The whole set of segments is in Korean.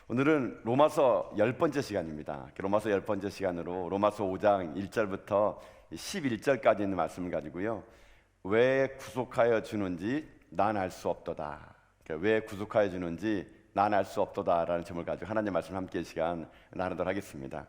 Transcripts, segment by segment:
오늘은 로마서 10번째 시간입니다. 로마서 10번째 시간으로 로마서 5장 1절부터 11절까지 있는 말씀을 가지고요, 왜 구속하여 주는지 난 알 수 없도다. 왜 구속하여 주는지 난 알 수 없도다라는 제목을 가지고 하나님의 말씀을 함께 시간 나누도록 하겠습니다.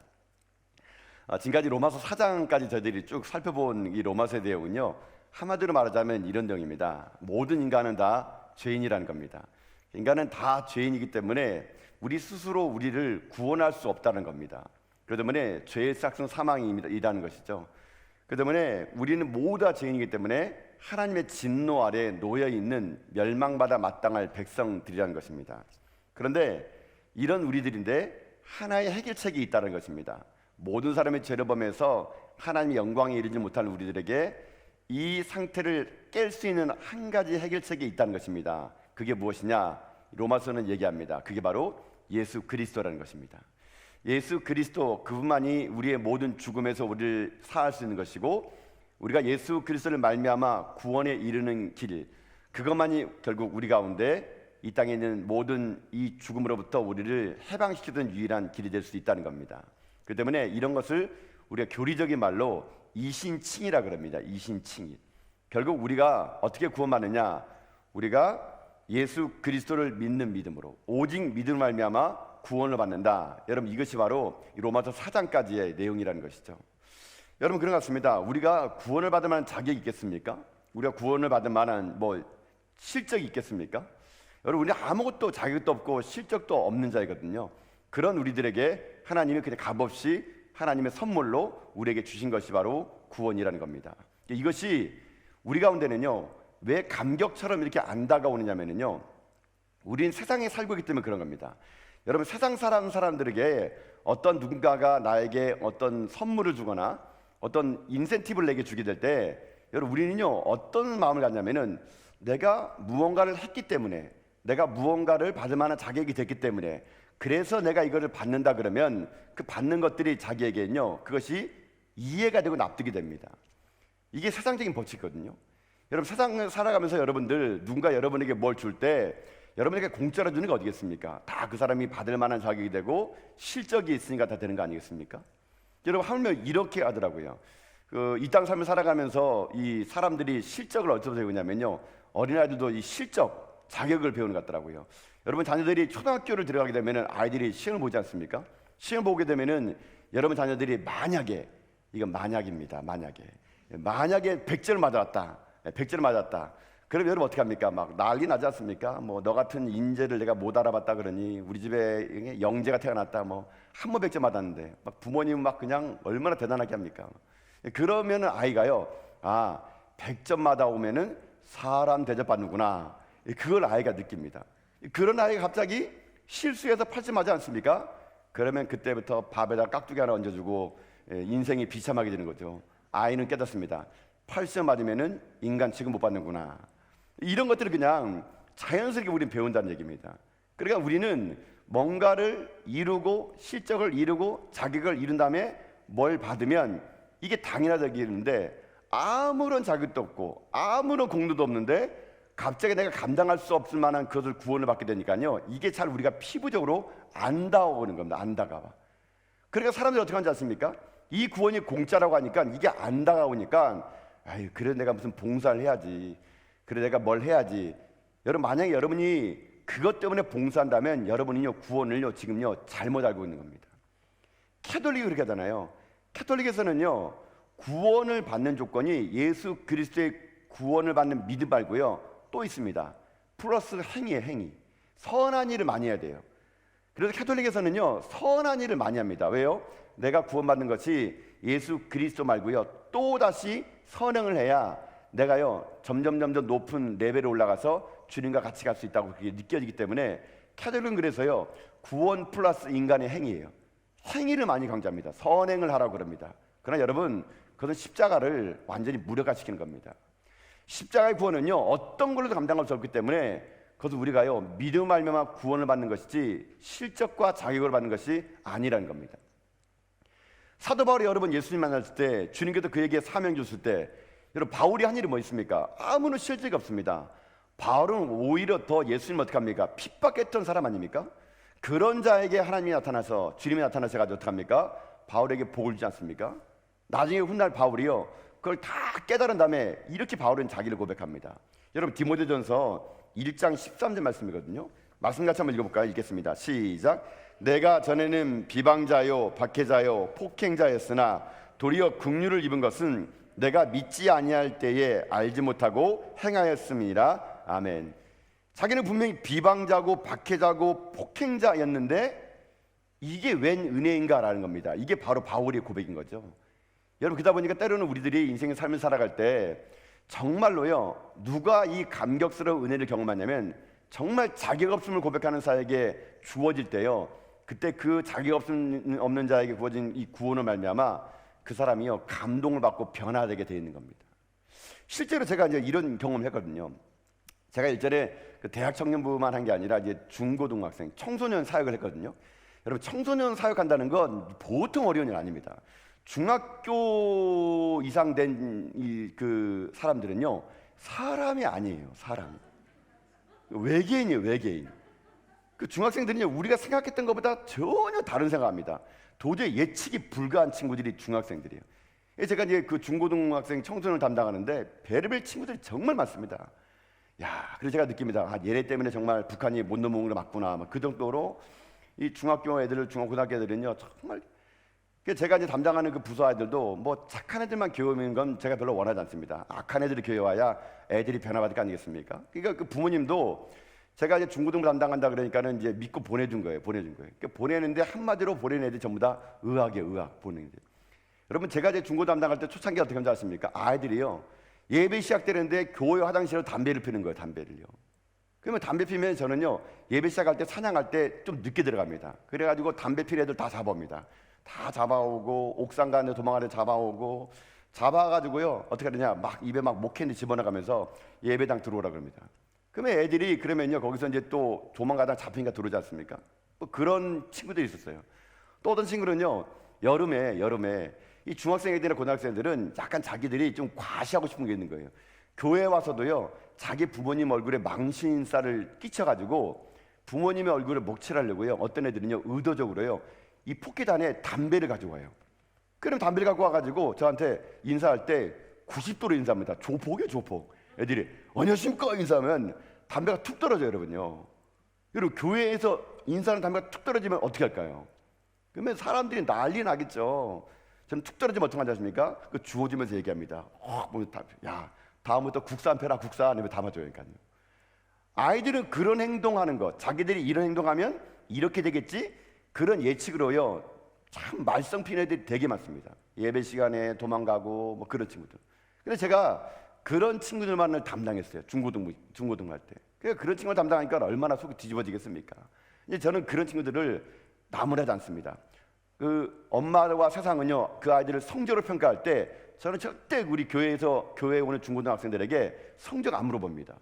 지금까지 로마서 4장까지 저희들이 쭉 살펴본 이 로마서의 내용은요, 한마디로 말하자면 이런 내용입니다. 모든 인간은 다 죄인이라는 겁니다. 인간은 다 죄인이기 때문에 우리 스스로 우리를 구원할 수 없다는 겁니다. 그렇기 때문에 죄의 싹은 사망이라는 것이죠. 그렇기 때문에 우리는 모두 다 죄인이기 때문에 하나님의 진노 아래 놓여 있는 멸망받아 마땅할 백성들이라는 것입니다. 그런데 이런 우리들인데 하나의 해결책이 있다는 것입니다. 모든 사람의 죄를 범해서 하나님의 영광에 이르지 못하는 우리들에게 이 상태를 깰 수 있는 한 가지 해결책이 있다는 것입니다. 그게 무엇이냐? 로마서는 얘기합니다. 그게 바로 예수 그리스도라는 것입니다. 예수 그리스도, 그분만이 우리의 모든 죽음에서 우리를 사할 수 있는 것이고, 우리가 예수 그리스도를 말미암아 구원에 이르는 길, 그것만이 결국 우리 가운데 이 땅에 있는 모든 이 죽음으로부터 우리를 해방시키는 유일한 길이 될 수 있다는 겁니다. 그렇기 때문에 이런 것을 우리가 교리적인 말로 이신칭이라 그럽니다. 이신칭이. 결국 우리가 어떻게 구원받느냐? 우리가 예수 그리스도를 믿는 믿음으로, 오직 믿음을 말미암아 구원을 받는다. 여러분, 이것이 바로 로마서 4장까지의 내용이라는 것이죠. 여러분, 그런 것 같습니다. 우리가 구원을 받을 만한 자격이 있겠습니까? 우리가 구원을 받을 만한 실적이 있겠습니까? 여러분, 우리는 아무것도 자격도 없고 실적도 없는 자이거든요. 그런 우리들에게 하나님이 그냥 값없이 하나님의 선물로 우리에게 주신 것이 바로 구원이라는 겁니다. 이것이 우리 가운데는요, 왜 감격처럼 이렇게 안 다가오느냐면요, 우린 세상에 살고 있기 때문에 그런 겁니다. 여러분, 세상 사람들에게 어떤 누군가가 나에게 어떤 선물을 주거나 어떤 인센티브를 내게 주게 될 때, 여러분, 우리는요 어떤 마음을 갖냐면은 내가 무언가를 했기 때문에, 내가 무언가를 받을 만한 자격이 됐기 때문에, 그래서 내가 이거를 받는다 그러면 그 받는 것들이 자기에게는요, 그것이 이해가 되고 납득이 됩니다. 이게 세상적인 법칙이거든요. 여러분, 세상을 살아가면서 여러분들 누군가 여러분에게 뭘 줄 때 여러분에게 공짜로 주는 게 어디겠습니까? 다 그 사람이 받을 만한 자격이 되고 실적이 있으니까 다 되는 거 아니겠습니까? 여러분, 하물며 이렇게 하더라고요. 이 땅 삶을 살아가면서 이 사람들이 실적을 어디서 배우냐면요, 어린아이들도 이 실적, 자격을 배우는 것 같더라고요. 여러분, 자녀들이 초등학교를 들어가게 되면 아이들이 시험을 보지 않습니까? 시험 보게 되면은 여러분 자녀들이 만약에, 이건 만약입니다. 만약에 100점을 맞았다. 100점을 맞았다. 그럼 여러분 어떻게 합니까? 막 난리 나지 않습니까? 너 같은 인재를 내가 못 알아봤다 그러니, 우리 집에 영재가 태어났다, 한 번 100점 맞았는데, 막 부모님은 막 그냥 얼마나 대단하게 합니까? 그러면은 아이가요, 100점 맞아오면은 사람 대접받는구나, 그걸 아이가 느낍니다. 그런 아이가 갑자기 실수해서 80점 맞지 않습니까? 그러면 그때부터 밥에다 깍두기 하나 얹어주고 인생이 비참하게 되는 거죠. 아이는 깨닫습니다. 80점 맞으면은 인간 취급 못 받는구나. 이런 것들을 그냥 자연스럽게 우리는 배운다는 얘기입니다. 그러니까 우리는 뭔가를 이루고 실적을 이루고 자격을 이룬 다음에 뭘 받으면 이게 당연하다기는데, 아무런 자격도 없고 아무런 공로도 없는데 갑자기 내가 감당할 수 없을 만한 그것을 구원을 받게 되니까요, 이게 잘 우리가 피부적으로 안 다가오는 겁니다. 안 다가와. 그러니까 사람들이 어떻게 하는지 아십니까? 이 구원이 공짜라고 하니까 이게 안 다가오니까, 그래 내가 무슨 봉사를 해야지, 그래 내가 뭘 해야지. 여러분, 만약에 여러분이 그것 때문에 봉사한다면 여러분은요 구원을요 지금요 잘못 알고 있는 겁니다. 캐톨릭이 그렇게 하잖아요. 캐톨릭에서는요 구원을 받는 조건이 예수 그리스도의 구원을 받는 믿음 말고요 또 있습니다. 플러스 행위예요. 행위. 선한 일을 많이 해야 돼요. 그래서 캐톨릭에서는요 선한 일을 많이 합니다. 왜요? 내가 구원받는 것이 예수 그리스도 말고요 또다시 선행을 해야 내가요 점점 높은 레벨에 올라가서 주님과 같이 갈 수 있다고 그렇게 느껴지기 때문에 캐톨릭은 그래서요 구원 플러스 인간의 행위예요. 행위를 많이 강조합니다. 선행을 하라고 그럽니다. 그러나 여러분, 그것은 십자가를 완전히 무력화시키는 겁니다. 십자가의 구원은요 어떤 걸로도 감당할 수 없기 때문에 그것은 우리가요 믿음 말미암아 구원을 받는 것이지 실적과 자격을 받는 것이 아니라는 겁니다. 사도 바울이 여러분 예수님 만났을 때, 주님께서 그에게 사명 줬을 때, 여러분 바울이 한 일이 뭐 있습니까? 아무런 실적이 없습니다. 바울은 오히려 더 예수님 어떻게 합니까? 핍박했던 사람 아닙니까? 그런 자에게 하나님이 나타나서 주님이 나타나셔 가지고 어떡합니까? 바울에게 복을 주지 않습니까? 나중에 훗날 바울이요 그걸 다 깨달은 다음에 이렇게 바울은 자기를 고백합니다. 여러분 디모데전서 1장 13절 말씀이거든요. 말씀 같이 한번 읽어볼까요? 읽겠습니다. 시작. 내가 전에는 비방자요 박해자요 폭행자였으나 도리어 긍휼을 입은 것은 내가 믿지 아니할 때에 알지 못하고 행하였음이라. 아멘. 자기는 분명히 비방자고 박해자고 폭행자였는데 이게 웬 은혜인가라는 겁니다. 이게 바로 바울의 고백인 거죠. 여러분 그러다 보니까 때로는 우리들이 인생의 삶을 살아갈 때 정말로요 누가 이 감격스러운 은혜를 경험하냐면 정말 자격 없음을 고백하는 자에게 주어질 때요 그때 그 자격 없는 자에게 구워진 이 구원을 말미암아 그 사람이요 감동을 받고 변화되게 되어 있는 겁니다. 실제로 제가 이제 이런 경험을 했거든요. 제가 일전에 그 대학 청년부만 한 게 아니라 이제 중고등학생 청소년 사역을 했거든요. 여러분 청소년 사역한다는 건 보통 어려운 일 아닙니다. 중학교 이상 된 그 사람들은요 사람이 아니에요. 사람 외계인이에요. 외계인. 그 중학생들은요 우리가 생각했던 것보다 전혀 다른 생각합니다. 도저히 예측이 불가한 친구들이 중학생들이에요. 제가 이제 그 중고등학생 청소년을 담당하는데 별의별 친구들이 정말 많습니다. 야, 그래서 제가 느낍니다. 아, 얘네 때문에 정말 북한이 못 넘어오는 거 맞구나. 그 정도로 이 중학교 애들, 중고등학교 애들은요 정말 제가 이제 담당하는 그 부서 아이들도 뭐 착한 애들만 교육하는 건 제가 별로 원하지 않습니다. 악한 애들이 교육해야 애들이 변화받을 거 아니겠습니까? 그러니까 그 부모님도 제가 이제 중고등부 담당한다 그러니까는 이제 믿고 보내준 거예요. 그러니까 보내는데 한마디로 보내는 애들이 전부 다 의학이에요. 의학 보내는 애. 여러분 제가 이제 중고 담당할 때 초창기 어떻게 하는지 아십니까? 아이들이요 예배 시작되는데 교회 화장실로 담배를 피는 거예요. 담배를요. 그러면 담배 피면 저는요 예배 시작할 때 찬양할 때 좀 늦게 들어갑니다. 그래가지고 담배 피는 애들 다 잡아옵니다. 다 잡아오고 옥상 가는 도망가는 잡아오고 잡아가지고요 어떻게 하느냐 막 입에 막 목캔디 집어넣어가면서 예배당 들어오라 그럽니다. 그러면 애들이 그러면요 거기서 이제 또 도망가다가 잡히니까 들어오지 않습니까? 뭐 그런 친구들이 있었어요. 또 어떤 친구는요 여름에 이 중학생 애들이나 고등학생 애들은 약간 자기들이 좀 과시하고 싶은 게 있는 거예요. 교회 와서도요 자기 부모님 얼굴에 망신살을 끼쳐가지고 부모님의 얼굴을 먹칠하려고요 어떤 애들은요 의도적으로요 이 포켓 안에 담배를 가지고 와요. 그럼 담배를 갖고 와가지고 저한테 인사할 때 90도로 인사합니다. 조폭이에요 조폭. 애들이 안녕하십니까 인사하면 담배가 툭 떨어져요. 여러분요 여러분 교회에서 인사하는 담배가 툭 떨어지면 어떻게 할까요? 그러면 사람들이 난리 나겠죠. 저는 툭 떨어지면 어떻게 하십니까? 그 주워주면서 얘기합니다. 야 다음부터 국산 패라 국산 아니면 담아줘요. 그러니까요. 아이들은 그런 행동하는 것 자기들이 이런 행동하면 이렇게 되겠지 그런 예측으로요 참 말썽피는 애들이 되게 많습니다. 예배 시간에 도망가고 뭐 그런 친구들. 근데 제가 그런 친구들만을 담당했어요. 중고등부 할 때. 그러니까 그런 친구를 담당하니까 얼마나 속이 뒤집어지겠습니까? 이제 저는 그런 친구들을 나무라지 않습니다. 그 엄마와 세상은요 그 아이들을 성적으로 평가할 때 저는 절대 우리 교회에 오는 중고등학생들에게 성적 안 물어봅니다.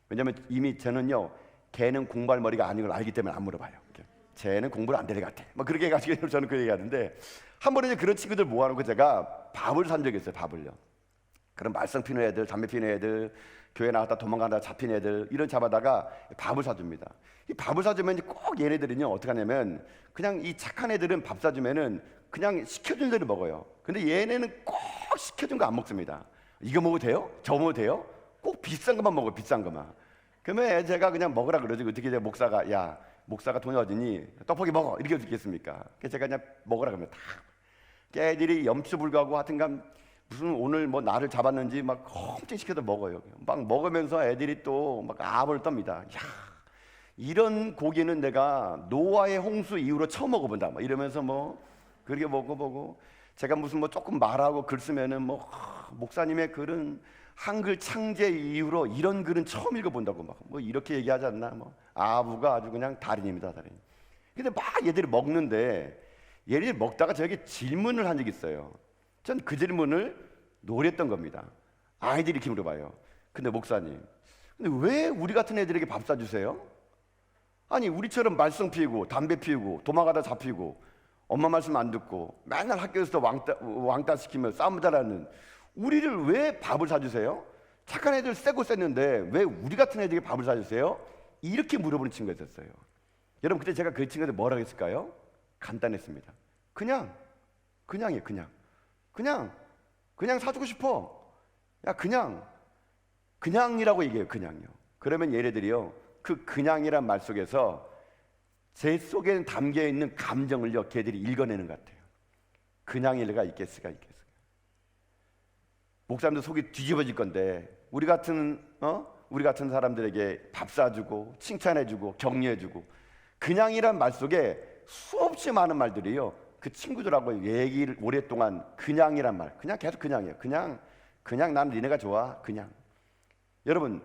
왜냐하면 이미 저는요 걔는 공부할 머리가 아닌 걸 알기 때문에 안 물어봐요. 쟤는 공부를 안 될 것 같아. 뭐 그렇게 해가지고 저는 그 얘기하는데 한 번에 그런 친구들 모아놓고 제가 밥을 산 적이 있어요. 밥을요. 그런 말썽 피는 애들, 담배 피는 애들, 교회 나갔다 도망가다 잡힌 애들 이런 잡아다가 밥을 사줍니다. 이 밥을 사주면 꼭 얘네들은요 어떻게 하냐면 그냥 이 착한 애들은 밥 사주면은 그냥 시켜준 대로 먹어요. 근데 얘네는 꼭 시켜준 거 안 먹습니다. 이거 먹어도 돼요? 저거 먹어도 돼요? 꼭 비싼 것만 먹어요. 비싼 것만. 그러면 제가 그냥 먹으라 그러죠. 어떻게 제 목사가 야 목사가 돈이 어디니 떡볶이 먹어 이렇게 듣겠습니까? 그래서 제가 그냥 먹으라 그러면 다 애들이 염치불구하고 하여튼간 무슨 오늘 뭐 나를 잡았는지 막 엄청 시켜서 먹어요. 막 먹으면서 애들이 또 막 압을 떱니다. 야 이런 고기는 내가 노아의 홍수 이후로 처음 먹어본다. 막 이러면서 뭐 그렇게 먹어보고 제가 무슨 뭐 조금 말하고 글 쓰면은 뭐 목사님의 글은 한글 창제 이후로 이런 글은 처음 읽어본다고 막 뭐 이렇게 얘기하지 않나. 뭐 아부가 아주 그냥 달인입니다. 달인. 근데 막 얘들이 먹는데 얘들이 먹다가 저에게 질문을 한 적이 있어요. 전 그 질문을 노렸던 겁니다. 아이들이 이렇게 물어봐요. 근데 목사님, 근데 왜 우리 같은 애들에게 밥 사주세요? 아니 우리처럼 말썽 피우고 담배 피우고 도망가다 잡히고 엄마 말씀 안 듣고 맨날 학교에서 왕따 시키며 싸움 잘하는 우리를 왜 밥을 사주세요? 착한 애들 세고 셌는데 왜 우리 같은 애들에게 밥을 사주세요? 이렇게 물어보는 친구가 있었어요. 여러분 그때 제가 그 친구한테 뭐라고 했을까요? 간단했습니다. 그냥이에요. 그냥 사주고 싶어. 야 그냥이라고 얘기해요. 그냥요. 그러면 얘네들이요, 그 그냥이란 말 속에서 제 속에 담겨 있는 감정을요, 걔들이 읽어내는 것 같아요. 그냥일 리가 있겠을까? 목사님도 속이 뒤집어질 건데 우리 같은 사람들에게 밥 사주고 칭찬해주고 격려해주고, 그냥이란 말 속에 수없이 많은 말들이요, 그 친구들하고 얘기를 오랫동안 그냥이란 말, 그냥 계속 그냥이에요. 그냥 나는 니네가 좋아. 그냥. 여러분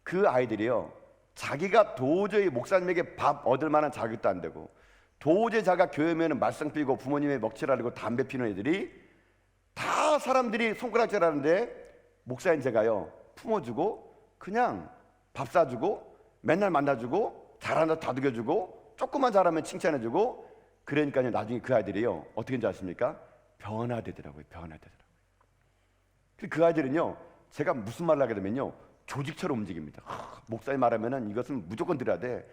그 아이들이요, 자기가 도저히 목사님에게 밥 얻을 만한 자격도 안 되고, 도저히 자기가 교회 오면 말썽 피고 부모님의 먹칠하려고 담배 피는 애들이 다 사람들이 손가락질하는데 목사님 제가요 품어주고 그냥 밥 사주고 맨날 만나주고 잘한다 다독여주고 조금만 잘하면 칭찬해주고, 그러니까요 나중에 그 아이들이요 어떻게 된지 아십니까? 변화되더라고요. 그 아이들은요 제가 무슨 말을 하게 되면요 조직처럼 움직입니다. 목사님 말하면은 이것은 무조건 들어야 돼.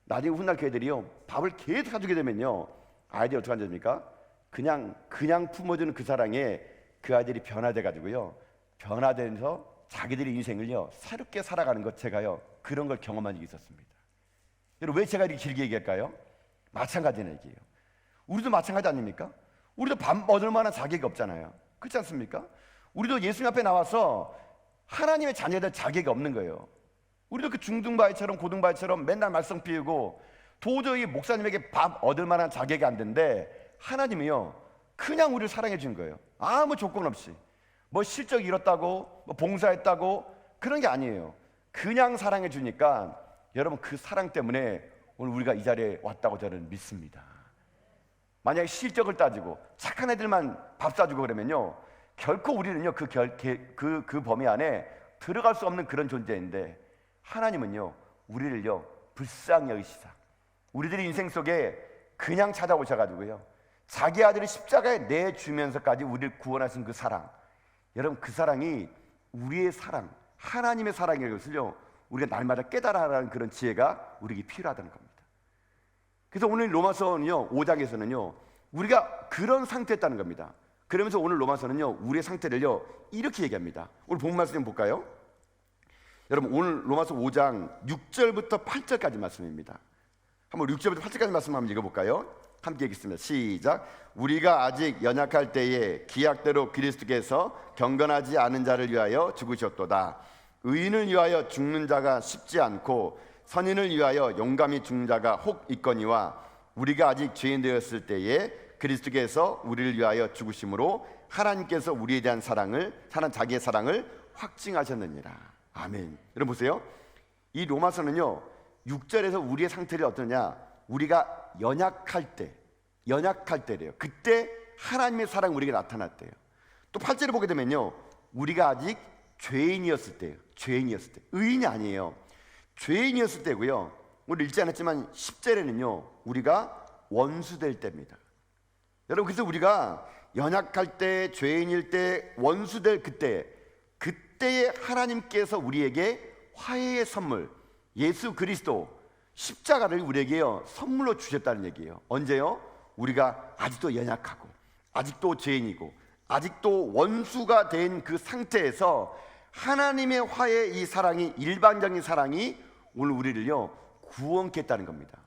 나중에 훗날 그 애들이요 밥을 계속 사주게 되면요 아이들이 어떻게 하십니까? 그냥 품어주는 그 사랑에 그 아이들이 변화돼 가지고요, 변화되면서 자기들의 인생을요 새롭게 살아가는 것, 제가요 그런 걸 경험한 적이 있었습니다. 여러분 왜 제가 이렇게 길게 얘기할까요? 마찬가지는 얘기예요. 우리도 마찬가지 아닙니까? 우리도 밥 얻을 만한 자격이 없잖아요. 그렇지 않습니까? 우리도 예수님 앞에 나와서 하나님의 자녀들 자격이 없는 거예요. 우리도 그 중등바위처럼 고등바위처럼 맨날 말썽 피우고 도저히 목사님에게 밥 얻을 만한 자격이 안 되는데, 하나님이요 그냥 우리를 사랑해 준 거예요. 아무 조건 없이. 뭐 실적 잃었다고 뭐 봉사했다고 그런 게 아니에요. 그냥 사랑해 주니까 여러분 그 사랑 때문에 오늘 우리가 이 자리에 왔다고 저는 믿습니다. 만약에 실적을 따지고 착한 애들만 밥 사주고 그러면요 결코 우리는요 그 범위 안에 들어갈 수 없는 그런 존재인데, 하나님은요 우리를요 불쌍히 여기시사 우리들의 인생 속에 그냥 찾아오셔가지고요 자기 아들을 십자가에 내주면서까지 우리를 구원하신 그 사랑, 여러분 그 사랑이 우리의 사랑, 하나님의 사랑이라는 것을요 우리가 날마다 깨달아라는 그런 지혜가 우리에게 필요하다는 겁니다. 그래서 오늘 로마서는요 5장에서는요 우리가 그런 상태였다는 겁니다. 그러면서 오늘 로마서는요 우리의 상태를요 이렇게 얘기합니다. 오늘 본문 말씀 좀 볼까요? 여러분 오늘 로마서 5장 6절부터 8절까지 말씀입니다. 한번 6절부터 8절까지 말씀 한번 읽어볼까요? 함께 읽겠습니다. 시작. 우리가 아직 연약할 때에 기약대로 그리스도께서 경건하지 않은 자를 위하여 죽으셨도다. 의인을 위하여 죽는 자가 쉽지 않고 선인을 위하여 용감히 죽는 자가 혹 있거니와, 우리가 아직 죄인 되었을 때에 그리스도께서 우리를 위하여 죽으심으로 하나님께서 우리에 대한 자기의 사랑을 확증하셨느니라. 아멘. 여러분 보세요. 이 로마서는요 6절에서 우리의 상태를 어떠냐, 우리가 연약할 때래요. 그때 하나님의 사랑이 우리에게 나타났대요. 또 8절을 보게 되면요 우리가 아직 죄인이었을 때예요. 의인이 아니에요. 죄인이었을 때고요. 오늘 읽지 않았지만 10절에는요 우리가 원수될 때입니다. 여러분 그래서 우리가 연약할 때, 죄인일 때, 원수될 그때에 하나님께서 우리에게 화해의 선물, 예수 그리스도 십자가를 우리에게요 선물로 주셨다는 얘기예요. 언제요? 우리가 아직도 연약하고 아직도 죄인이고 아직도 원수가 된 그 상태에서 하나님의 화해, 이 사랑이, 일반적인 사랑이 오늘 우리를요 구원케 했다는 겁니다.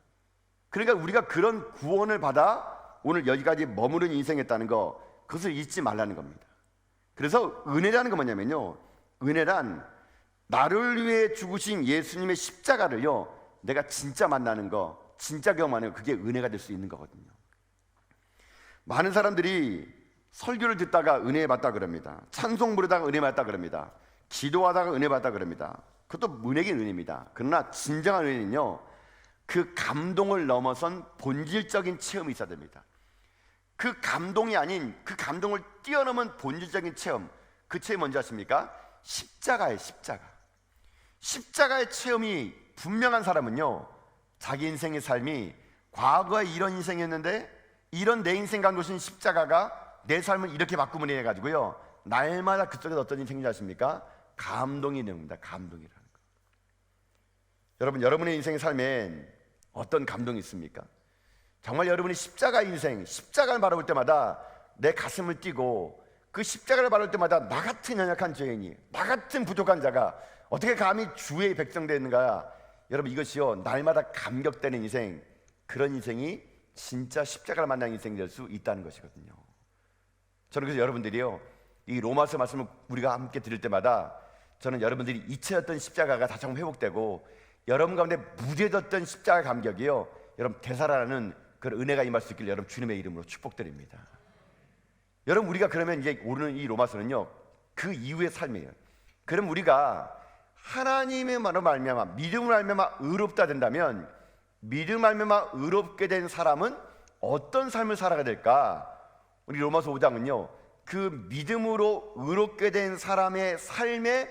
그러니까 우리가 그런 구원을 받아 오늘 여기까지 머무른 인생했다는 거, 그것을 잊지 말라는 겁니다. 그래서 은혜라는 건 뭐냐면요, 은혜란 나를 위해 죽으신 예수님의 십자가를요 내가 진짜 만나는 거, 진짜 경험하는 거, 그게 은혜가 될 수 있는 거거든요. 많은 사람들이 설교를 듣다가 은혜 받다 그럽니다. 찬송 부르다가 은혜 받다 그럽니다. 기도하다가 은혜 받다 그럽니다. 그것도 은혜긴 은혜입니다. 그러나 진정한 은혜는요 그 감동을 넘어선 본질적인 체험이 있어야 됩니다. 그 감동이 아닌 그 감동을 뛰어넘은 본질적인 체험, 그 체험이 뭔지 아십니까? 십자가예요. 십자가의 체험이 분명한 사람은요 자기 인생의 삶이 과거에 이런 인생이었는데 이런 내 인생 가운데 십자가가 내 삶을 이렇게 바꾸면 해가지고요 날마다 그쪽에서 어떤 인생인지 아십니까? 감동이 됩니다. 감동이라는 거. 여러분, 여러분의 인생의 삶엔 어떤 감동이 있습니까? 정말 여러분이 십자가 인생, 십자가를 바라볼 때마다 내 가슴을 뛰고, 그 십자가를 바라볼 때마다 나 같은 연약한 죄인이, 나 같은 부족한 자가 어떻게 감히 주의 백성 되는가. 여러분, 이것이요 날마다 감격되는 인생, 그런 인생이 진짜 십자가를 만난 인생이 될 수 있다는 것이거든요. 저는 그래서 여러분들이요, 이 로마서 말씀을 우리가 함께 들을 때마다 저는 여러분들이 잊혀졌던 십자가가 다시 한번 회복되고, 여러분 가운데 무뎌졌던 십자가 감격이요 여러분 되살아나는 그런 은혜가 임할 수 있길 여러분 주님의 이름으로 축복드립니다. 여러분, 우리가 그러면 이제 오늘 이 로마서는요 그 이후의 삶이에요. 그럼 우리가 하나님의 말로 말미암아, 믿음을 말미암아 의롭다 된다면, 믿음을 말미암아 의롭게 된 사람은 어떤 삶을 살아가야 될까? 우리 로마서 5장은요 그 믿음으로 의롭게 된 사람의 삶의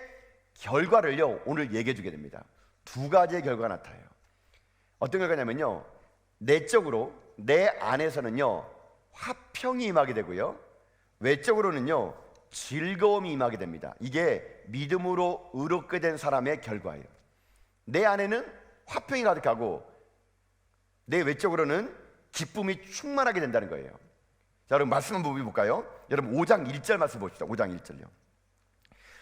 결과를요 오늘 얘기해 주게 됩니다. 두 가지의 결과가 나타나요. 어떤 결과냐면요, 내적으로 내 안에서는요 화평이 임하게 되고요, 외적으로는요 즐거움이 임하게 됩니다. 이게 믿음으로 의롭게 된 사람의 결과예요. 내 안에는 화평이 가득하고 내 외적으로는 기쁨이 충만하게 된다는 거예요. 자, 여러분 말씀 한번 볼까요? 여러분 5장 1절 말씀 봅시다. 5장 1절요.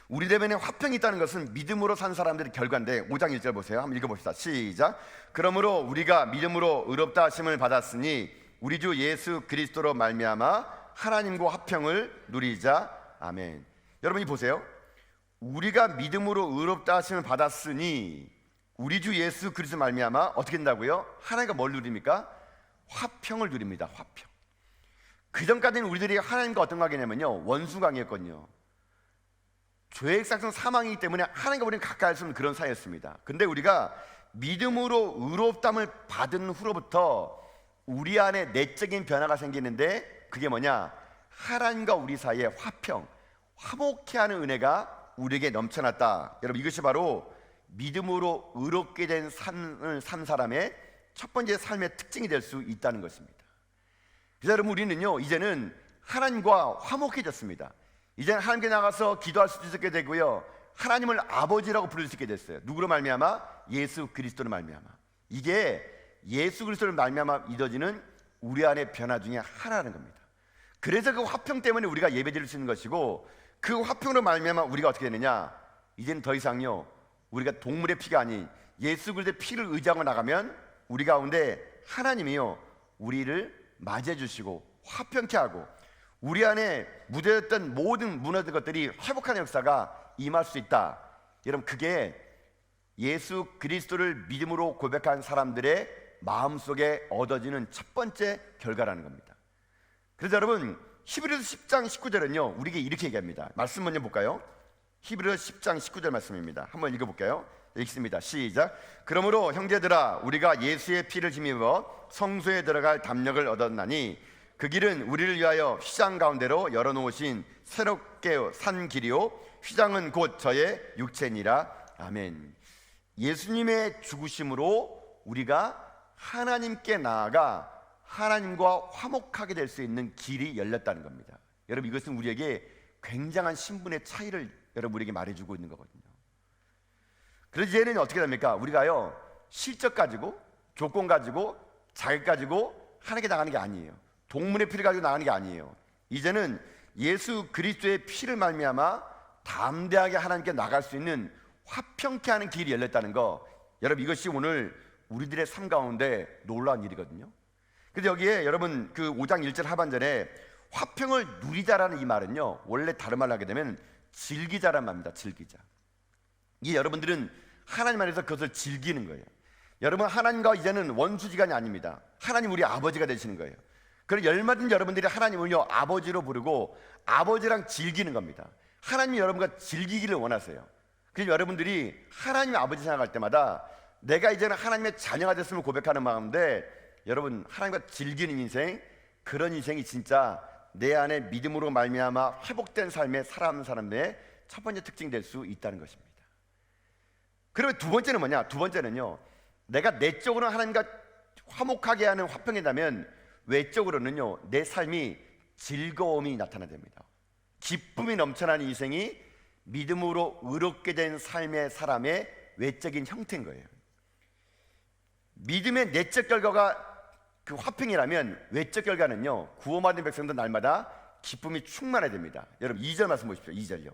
우리 내면에 화평이 있다는 것은 믿음으로 산 사람들의 결과인데, 5장 1절 보세요. 한번 읽어봅시다. 시작. 그러므로 우리가 믿음으로 의롭다 하심을 받았으니 우리 주 예수 그리스도로 말미암아 하나님과 화평을 누리자. 아멘. 여러분이 보세요. 우리가 믿음으로 의롭다 하심을 받았으니 우리 주 예수 그리스도 말미암아 어떻게 된다고요? 하나님과 뭘 누립니까? 화평을 누립니다. 화평. 그 전까지는 우리들이 하나님과 어떤 관계냐면요 원수 관계였거든요. 죄의 삭은 사망이기 때문에 하나님과 우리는 가까이 할 수 없는 그런 사이였습니다. 근데 우리가 믿음으로 의롭담을 받은 후로부터 우리 안에 내적인 변화가 생기는데, 그게 뭐냐? 하나님과 우리 사이에 화평, 화목케 하는 은혜가 우리에게 넘쳐났다. 여러분, 이것이 바로 믿음으로 의롭게 된 삶을 산 사람의 첫 번째 삶의 특징이 될 수 있다는 것입니다. 그래서 여러분, 우리는요 이제는 하나님과 화목해졌습니다. 이제는 하나님께 나가서 기도할 수 있게 되고요, 하나님을 아버지라고 부를 수 있게 됐어요. 누구로 말미암아? 예수 그리스도로 말미암아. 이게 예수 그리스도로 말미암아 이뤄지는 우리 안의 변화 중에 하나라는 겁니다. 그래서 그 화평 때문에 우리가 예배드릴 수 있는 것이고, 그 화평으로 말미암아 우리가 어떻게 되느냐? 이제는 더 이상요 우리가 동물의 피가 아닌 예수 그리스도의 피를 의지하고 나가면 우리 가운데 하나님이요 우리를 맞이해 주시고 화평케 하고 우리 안에 묻어있던 모든 무너진 것들이 회복하는 역사가 임할 수 있다. 여러분, 그게 예수 그리스도를 믿음으로 고백한 사람들의 마음속에 얻어지는 첫 번째 결과라는 겁니다. 그래서 여러분, 히브리서 10장 19절은요 우리에게 이렇게 얘기합니다. 말씀 먼저 볼까요? 히브리서 10장 19절 말씀입니다. 한번 읽어볼까요? 읽습니다. 시작. 그러므로 형제들아, 우리가 예수의 피를 힘입어 성소에 들어갈 담력을 얻었나니 그 길은 우리를 위하여 휘장 가운데로 열어놓으신 새롭게 산 길이요 휘장은 곧 저의 육체니라. 아멘. 예수님의 죽으심으로 우리가 하나님께 나아가 하나님과 화목하게 될 수 있는 길이 열렸다는 겁니다. 여러분, 이것은 우리에게 굉장한 신분의 차이를 여러분 우리에게 말해주고 있는 거거든요. 그래서 이제는 어떻게 됩니까? 우리가요 실적 가지고, 조건 가지고, 자격 가지고 하나님께 나가는 게 아니에요. 동물의 피를 가지고 나가는 게 아니에요. 이제는 예수 그리스도의 피를 말미암아 담대하게 하나님께 나갈 수 있는 화평케 하는 길이 열렸다는 거, 여러분 이것이 오늘 우리들의 삶 가운데 놀라운 일이거든요. 그래서 여기에 여러분 그 5장 1절 하반절에 화평을 누리자라는 이 말은요 원래 다른 말로 하게 되면 즐기자란 말입니다. 즐기자. 이게 여러분들은 하나님 안에서 그것을 즐기는 거예요. 여러분, 하나님과 이제는 원수지간이 아닙니다. 하나님 우리 아버지가 되시는 거예요. 그래서 얼마든지 여러분들이 하나님을요 아버지로 부르고 아버지랑 즐기는 겁니다. 하나님이 여러분과 즐기기를 원하세요. 그래서 여러분들이 하나님의 아버지 생각할 때마다 내가 이제는 하나님의 자녀가 됐음을 고백하는 마음인데, 여러분 하나님과 즐기는 인생, 그런 인생이 진짜 내 안에 믿음으로 말미암아 회복된 삶에 살아가는 사람의 첫 번째 특징이 될 수 있다는 것입니다. 그러면 두 번째는 뭐냐? 두 번째는요 내가 내적으로는 하나님과 화목하게 하는 화평이라면 외적으로는요 내 삶이 즐거움이 나타나됩니다. 기쁨이 넘쳐나는 인생이 믿음으로 의롭게 된 삶의 사람의 외적인 형태인 거예요. 믿음의 내적 결과가 그 화평이라면 외적 결과는요, 구원받은 백성들 날마다 기쁨이 충만해야 됩니다. 여러분 2절 말씀 보십시오. 2절요.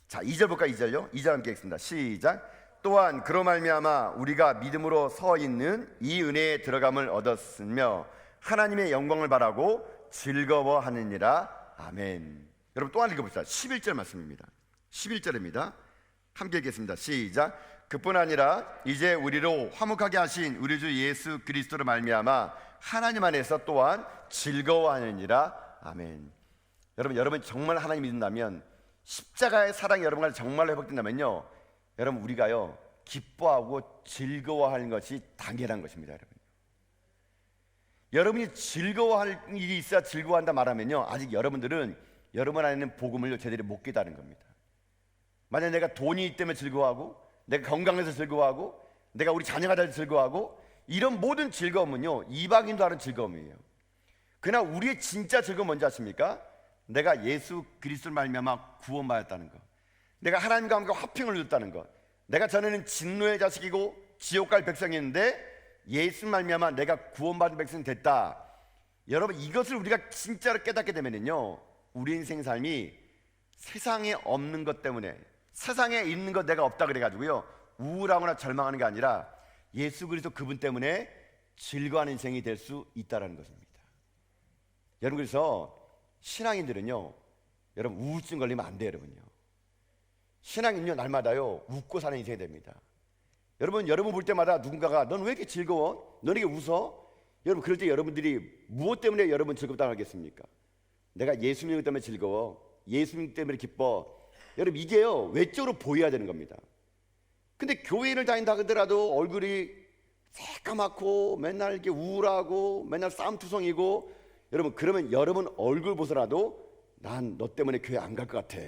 자, 2절 볼까요? 2절요. 2절 함께 읽습니다. 시작. 또한 그로 말미암아 우리가 믿음으로 서 있는 이 은혜에 들어감을 얻었으며 하나님의 영광을 바라고 즐거워하느니라. 아멘. 여러분 또 한 번 읽어봅시다. 11절 말씀입니다. 11절입니다. 함께 읽겠습니다. 시작. 그뿐 아니라 이제 우리로 화목하게 하신 우리 주 예수 그리스도로 말미암아 하나님 안에서 또한 즐거워하느니라. 아멘. 여러분 정말 하나님 믿는다면, 십자가의 사랑이 여러분과 정말로 회복된다면요, 여러분 우리가요 기뻐하고 즐거워하는 것이 당연한 것입니다. 여러분이 즐거워할 일이 있어야 즐거워한다 말하면요, 아직 여러분들은 여러분 안에는 복음을 제대로 못 깨달은 겁니다. 만약 내가 돈이 있기 때문에 즐거워하고, 내가 건강해서 즐거워하고, 내가 우리 자녀가 잘 즐거워하고, 이런 모든 즐거움은요 이방인도 하는 즐거움이에요. 그러나 우리의 진짜 즐거움은 뭔지 아십니까? 내가 예수 그리스도를 말미암아 구원받았다는 것, 내가 하나님과 함께 화평을 누렸다는 것, 내가 전에는 진노의 자식이고 지옥 갈 백성이었는데 예수 말미암아 내가 구원받은 백성이 됐다. 여러분 이것을 우리가 진짜로 깨닫게 되면요, 우리 인생 삶이 세상에 없는 것 때문에, 세상에 있는 것 내가 없다 그래가지고요 우울하거나 절망하는 게 아니라 예수 그리스도 그분 때문에 즐거워하는 인생이 될 수 있다는 것입니다. 여러분 그래서 신앙인들은요, 여러분 우울증 걸리면 안 돼요. 여러분요, 신앙인요 날마다요 웃고 사는 인생이 됩니다. 여러분 볼 때마다 누군가가 넌 왜 이렇게 즐거워? 넌 이게 웃어? 여러분 그럴 때 여러분들이 무엇 때문에 여러분 즐겁다고 하겠습니까? 내가 예수 믿는 것 때문에 즐거워, 예수 믿는 것 때문에 기뻐. 여러분 이게요 외적으로 보여야 되는 겁니다. 근데 교회를 다닌다 하더라도 얼굴이 새까맣고 맨날 이렇게 우울하고 맨날 쌈투성이고, 여러분 그러면 여러분 얼굴 보서라도 난 너 때문에 교회 안 갈 것 같아.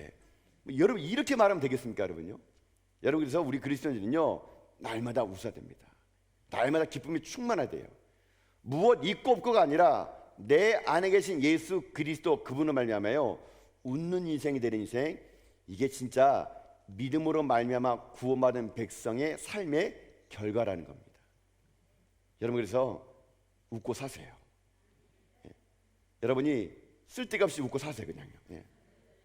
여러분 이렇게 말하면 되겠습니까? 여러분요, 여러분 그래서 우리 그리스도인들은요 날마다 웃어야 됩니다. 날마다 기쁨이 충만해야 돼요. 무엇 있고 없고가 아니라 내 안에 계신 예수 그리스도 그분을 말미암아요 웃는 인생이 되는 인생, 이게 진짜 믿음으로 말미암아 구원받은 백성의 삶의 결과라는 겁니다. 여러분 그래서 웃고 사세요. 여러분이 쓸데가 없이 웃고 사세요. 그냥요.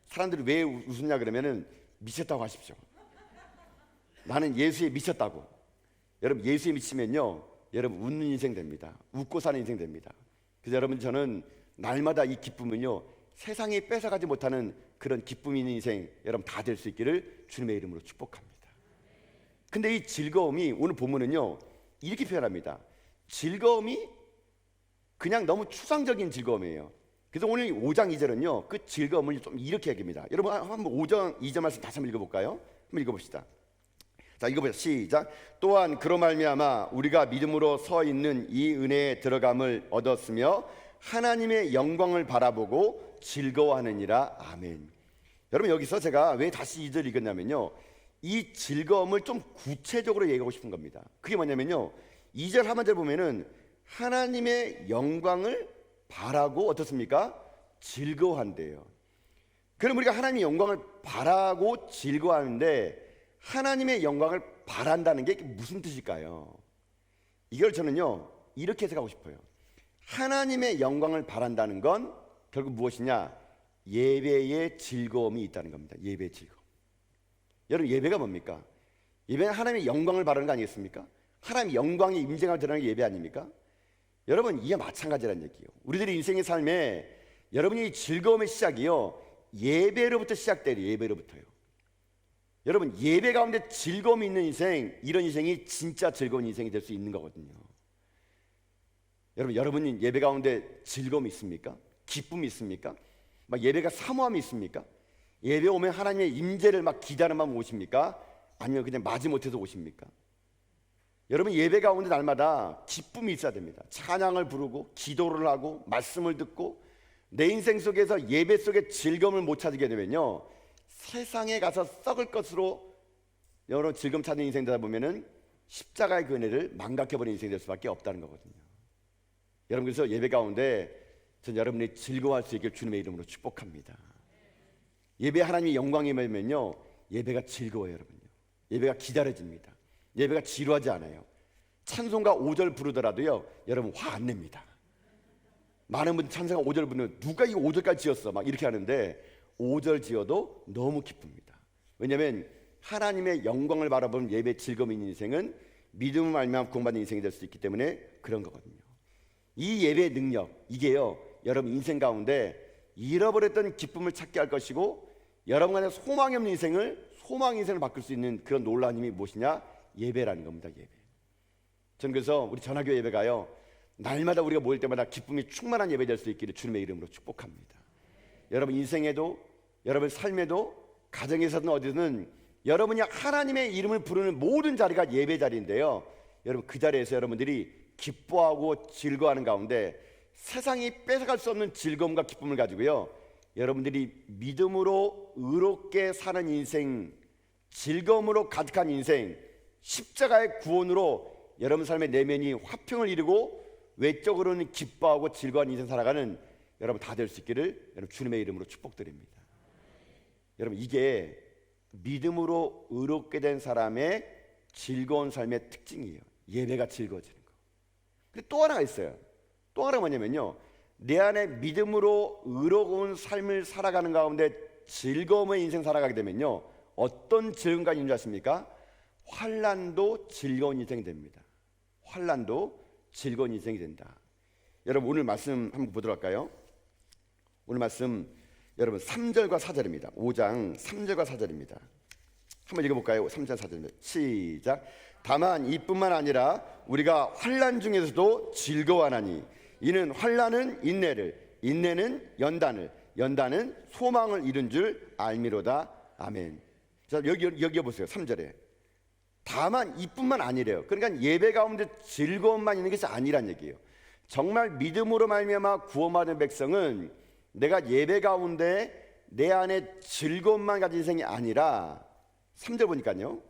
사람들이 왜 웃으냐 그러면은 미쳤다고 하십시오. 나는 예수에 미쳤다고. 여러분 예수에 미치면요 여러분 웃는 인생 됩니다. 웃고 사는 인생 됩니다. 그래서 여러분 저는 날마다 이 기쁨은요 세상이 뺏어가지 못하는 그런 기쁨 있는 인생 여러분 다 될 수 있기를 주님의 이름으로 축복합니다. 근데 이 즐거움이 오늘 보면은요 이렇게 표현합니다. 즐거움이 그냥 너무 추상적인 즐거움이에요. 그래서 오늘 5장 2절은요 그 즐거움을 좀 이렇게 얘기합니다. 여러분 한번 5장 2절 말씀 다시 한번 읽어볼까요? 한번 읽어봅시다. 자 읽어보세요. 시작. 또한 그로 말미암아 우리가 믿음으로 서 있는 이 은혜에 들어감을 얻었으며 하나님의 영광을 바라보고 즐거워하느니라. 아멘. 여러분 여기서 제가 왜 다시 2절 읽었냐면요 이 즐거움을 좀 구체적으로 얘기하고 싶은 겁니다. 그게 뭐냐면요 2절 하반절 보면은 하나님의 영광을 바라고 어떻습니까? 즐거워한대요. 그럼 우리가 하나님의 영광을 바라고 즐거워하는데 하나님의 영광을 바란다는 게 무슨 뜻일까요? 이걸 저는요 이렇게 해석하고 싶어요. 하나님의 영광을 바란다는 건 결국 무엇이냐? 예배의 즐거움이 있다는 겁니다. 예배의 즐거움. 여러분 예배가 뭡니까? 예배는 하나님의 영광을 바라는 거 아니겠습니까? 하나님의 영광이 임재가 드러나는 게 예배 아닙니까? 여러분 이게 마찬가지라는 얘기예요. 우리들의 인생의 삶에 여러분이 즐거움의 시작이요 예배로부터 시작돼요. 예배로부터요. 여러분 예배 가운데 즐거움이 있는 인생, 이런 인생이 진짜 즐거운 인생이 될 수 있는 거거든요. 여러분이 예배 가운데 즐거움이 있습니까? 기쁨이 있습니까? 막 예배가 사모함이 있습니까? 예배 오면 하나님의 임재를 막 기다려만 오십니까? 아니면 그냥 마지못해서 오십니까? 여러분 예배 가운데 날마다 기쁨이 있어야 됩니다. 찬양을 부르고 기도를 하고 말씀을 듣고 내 인생 속에서 예배 속에 즐거움을 못 찾게 되면요 세상에 가서 썩을 것으로 여러 즐거움 찾는 인생 되다 보면은 십자가의 그 은혜를 망각해버리는 인생이 될 수밖에 없다는 거거든요. 여러분 그래서 예배 가운데 전 여러분이 즐거워할 수 있길 주님의 이름으로 축복합니다. 예배 하나님의 영광이 임하면요 예배가 즐거워요. 여러분요 예배가 기다려집니다. 예배가 지루하지 않아요. 찬송가 5절 부르더라도요, 여러분 화 안 냅니다. 많은 분들 찬송가 5절 부르면 누가 이 5절까지 지었어? 막 이렇게 하는데 5절 지어도 너무 기쁩니다. 왜냐하면 하나님의 영광을 바라보는 예배 즐거움 있는 인생은 믿음을 말미암아 구원받는 인생이 될 수 있기 때문에 그런 거거든요. 이 예배의 능력, 이게요, 여러분 인생 가운데 잃어버렸던 기쁨을 찾게 할 것이고, 여러분 안에 소망이 없는 인생을 소망 인생을 바꿀 수 있는 그런 놀라운 힘이 무엇이냐? 예배라는 겁니다. 예배. 저는 그래서 우리 전화교 예배가요, 날마다 우리가 모일 때마다 기쁨이 충만한 예배 될 수 있기를 주님의 이름으로 축복합니다. 여러분 인생에도, 여러분 삶에도, 가정에서든 어디든 여러분이 하나님의 이름을 부르는 모든 자리가 예배 자리인데요, 여러분 그 자리에서 여러분들이 기뻐하고 즐거워하는 가운데 세상이 뺏어갈 수 없는 즐거움과 기쁨을 가지고요, 여러분들이 믿음으로 의롭게 사는 인생, 즐거움으로 가득한 인생, 십자가의 구원으로 여러분 삶의 내면이 화평을 이루고 외적으로는 기뻐하고 즐거운 인생 살아가는 여러분 다 될 수 있기를 여러분 주님의 이름으로 축복드립니다. 여러분 이게 믿음으로 의롭게 된 사람의 즐거운 삶의 특징이에요. 예배가 즐거워지는 거. 근데 또 하나가 있어요. 또 하나가 뭐냐면요, 내 안에 믿음으로 의로운 삶을 살아가는 가운데 즐거움의 인생 살아가게 되면요, 어떤 즐거움과 있는 줄 아십니까? 환난도 즐거운 인생이 됩니다. 환난도 즐거운 인생이 된다. 여러분 오늘 말씀 한번 보도록 할까요? 오늘 말씀 여러분 3절과 4절입니다. 5장 3절과 4절입니다. 한번 읽어볼까요? 3절 4절입니다. 시작. 다만 이뿐만 아니라 우리가 환난 중에서도 즐거워하나니 이는 환난은 인내를, 인내는 연단을, 연단은 소망을 이룬 줄 알미로다. 아멘. 자, 여기 보세요. 3절에 다만 이뿐만 아니래요. 그러니까 예배 가운데 즐거움만 있는 것이 아니란 얘기예요. 정말 믿음으로 말미암아 구원받은 백성은 내가 예배 가운데 내 안에 즐거움만 가진 인생이 아니라 3절 보니까요,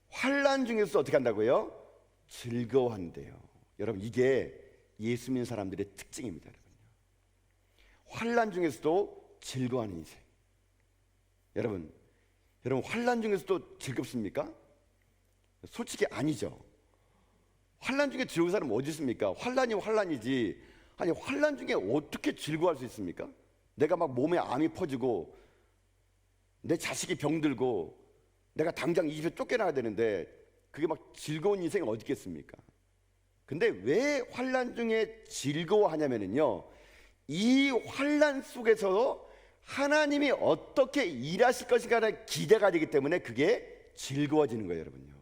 환난 중에서 어떻게 한다고요? 즐거워한대요. 여러분 이게 예수 믿는 사람들의 특징입니다. 환난 중에서도 즐거워하는 인생. 여러분 환난 중에서도 즐겁습니까? 솔직히 아니죠. 환난 중에 즐거운 사람은 어디 있습니까? 환난이 환난이지. 아니 환난 중에 어떻게 즐거워할 수 있습니까? 내가 막 몸에 암이 퍼지고 내 자식이 병들고 내가 당장 이 집에 쫓겨나야 되는데 그게 막 즐거운 인생이 어디 있겠습니까? 근데 왜 환난 중에 즐거워하냐면요, 이 환난 속에서 하나님이 어떻게 일하실 것인가를 기대가 되기 때문에 그게 즐거워지는 거예요. 여러분요,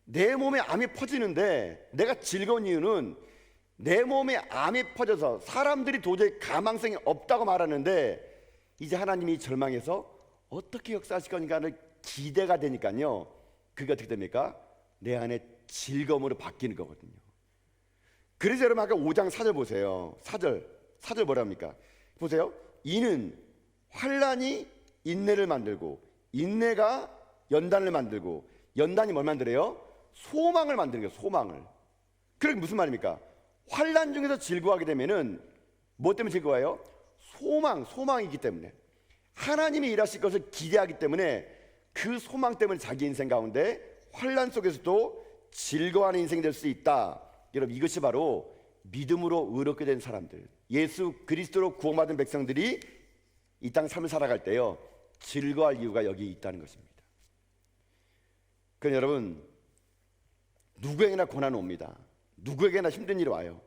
내 몸에 암이 퍼지는데 내가 즐거운 이유는 내 몸에 암이 퍼져서 사람들이 도저히 가망성이 없다고 말하는데 이제 하나님이 절망해서 어떻게 역사하실 건가를 기대가 되니까요, 그게 어떻게 됩니까? 내 안에 즐거움으로 바뀌는 거거든요. 그래서 여러분 아까 5장 4절 보세요. 4절 뭐라 합니까? 보세요. 이는 환난이 인내를 만들고 인내가 연단을 만들고 연단이 뭘 만들어요? 소망을 만드는 거예요. 소망을. 그게 무슨 말입니까? 환난 중에서 즐거워하게 되면은 뭐 때문에 즐거워해요? 소망이기 때문에, 하나님이 일하실 것을 기대하기 때문에 그 소망 때문에 자기 인생 가운데 환난 속에서도 즐거워하는 인생이 될 수 있다. 여러분 이것이 바로 믿음으로 의롭게 된 사람들, 예수 그리스도로 구원받은 백성들이 이 땅 삶을 살아갈 때요, 즐거워할 이유가 여기 있다는 것입니다. 그러니까 여러분 누구에게나 고난은 옵니다. 누구에게나 힘든 일이 와요.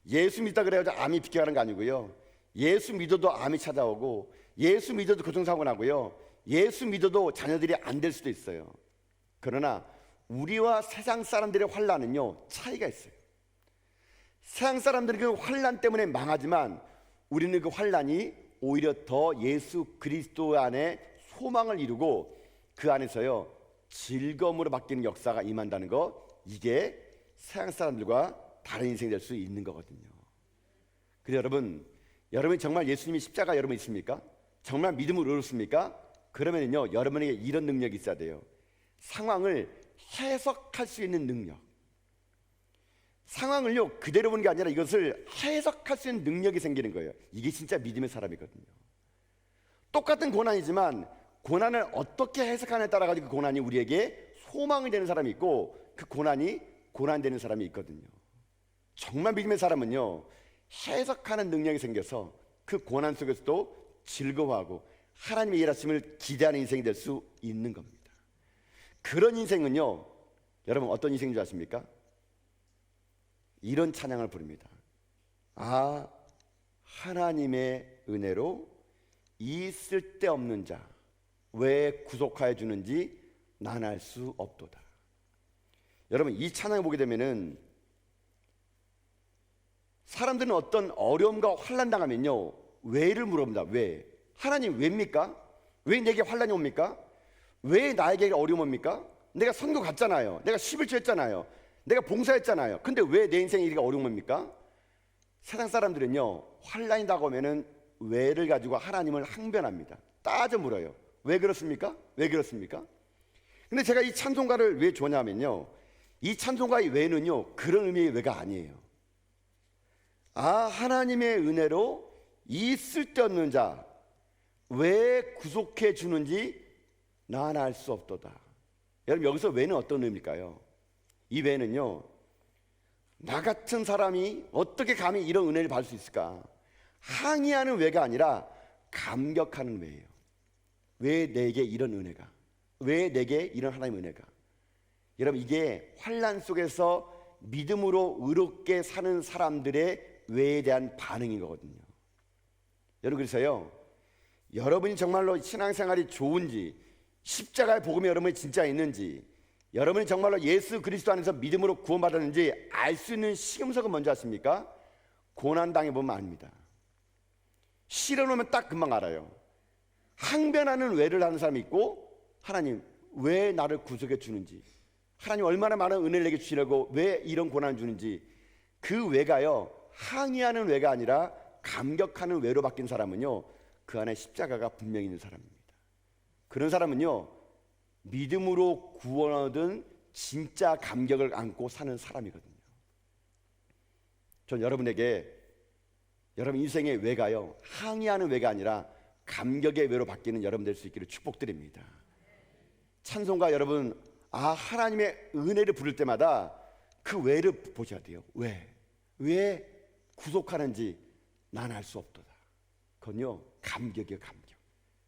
예수 믿다 그래가지고 암이 비켜가는 거 아니고요, 예수 믿어도 암이 찾아오고 예수 믿어도 교통사고 나고요, 예수 믿어도 자녀들이 안 될 수도 있어요. 그러나 우리와 세상 사람들의 환난은요 차이가 있어요. 세상 사람들은 그 환난 때문에 망하지만 우리는 그 환난이 오히려 더 예수 그리스도 안에 소망을 이루고 그 안에서요 즐거움으로 바뀌는 역사가 임한다는 거, 이게 세상 사람들과 다른 인생이 될 수 있는 거거든요. 그래서 여러분이 정말 예수님이 십자가 여러분 있습니까? 정말 믿음으로 의롭습니까? 그러면요 여러분에게 이런 능력이 있어야 돼요. 상황을 해석할 수 있는 능력. 상황을요 그대로 보는 게 아니라 이것을 해석할 수 있는 능력이 생기는 거예요. 이게 진짜 믿음의 사람이거든요. 똑같은 고난이지만 고난을 어떻게 해석하느냐에 따라 가지고 그 고난이 우리에게 소망이 되는 사람이 있고 그 고난이 고난되는 사람이 있거든요. 정말 믿음의 사람은요, 해석하는 능력이 생겨서 그 고난 속에서도 즐거워하고 하나님의 일하심을 기대하는 인생이 될 수 있는 겁니다. 그런 인생은요, 여러분 어떤 인생인 줄 아십니까? 이런 찬양을 부릅니다. 아, 하나님의 은혜로 이 쓸데없는 자 왜 구속하여 주는지 난 알 수 없도다. 여러분 이 찬양을 보게 되면은 사람들은 어떤 어려움과 환난 당하면요, 왜를 물어봅니다. 왜? 하나님 왜입니까? 왜 내게 환난이 옵니까? 왜 나에게 어려움 옵니까? 내가 선교 갔잖아요. 내가 11조 했잖아요. 내가 봉사했잖아요. 근데 왜 내 인생에 이렇게 어려움 옵니까? 세상 사람들은요, 환난이 다가오면은 왜를 가지고 하나님을 항변합니다. 따져 물어요. 왜 그렇습니까? 왜 그렇습니까? 근데 제가 이 찬송가를 왜 좋아하냐면요, 이 찬송가의 왜는요, 그런 의미의 왜가 아니에요. 아, 하나님의 은혜로 이 쓸데없는 자 왜 구속해 주는지 난 알 수 없도다. 여러분 여기서 왜는 어떤 의미일까요? 이 왜는요, 나 같은 사람이 어떻게 감히 이런 은혜를 받을 수 있을까? 항의하는 왜가 아니라 감격하는 왜예요. 왜 내게 이런 은혜가? 왜 내게 이런 하나님의 은혜가? 여러분 이게 환난 속에서 믿음으로 의롭게 사는 사람들의 왜에 대한 반응인 거거든요. 여러분 그래서요, 여러분이 정말로 신앙생활이 좋은지, 십자가의 복음이 여러분이 진짜 있는지, 여러분이 정말로 예수 그리스도 안에서 믿음으로 구원받았는지 알 수 있는 시금석은 뭔지 아십니까? 고난 당해보면 압니다. 실어놓으면 딱 금방 알아요. 항변하는 왜를 하는 사람이 있고, 하나님 왜 나를 구속해 주는지, 하나님 얼마나 많은 은혜를 내게 주시려고 왜 이런 고난을 주는지, 그 왜가요, 항의하는 왜가 아니라 감격하는 왜로 바뀐 사람은요, 그 안에 십자가가 분명히 있는 사람입니다. 그런 사람은요, 믿음으로 구원 얻은 진짜 감격을 안고 사는 사람이거든요. 전 여러분에게 여러분 인생의 왜가요, 항의하는 왜가 아니라 감격의 왜로 바뀌는 여러분 될 수 있기를 축복드립니다. 찬송가 여러분, 아, 하나님의 은혜를 부를 때마다 그 왜를 보셔야 돼요. 왜 구속하는지 난 알 수 없도다. 그건요, 감격이에요. 감격.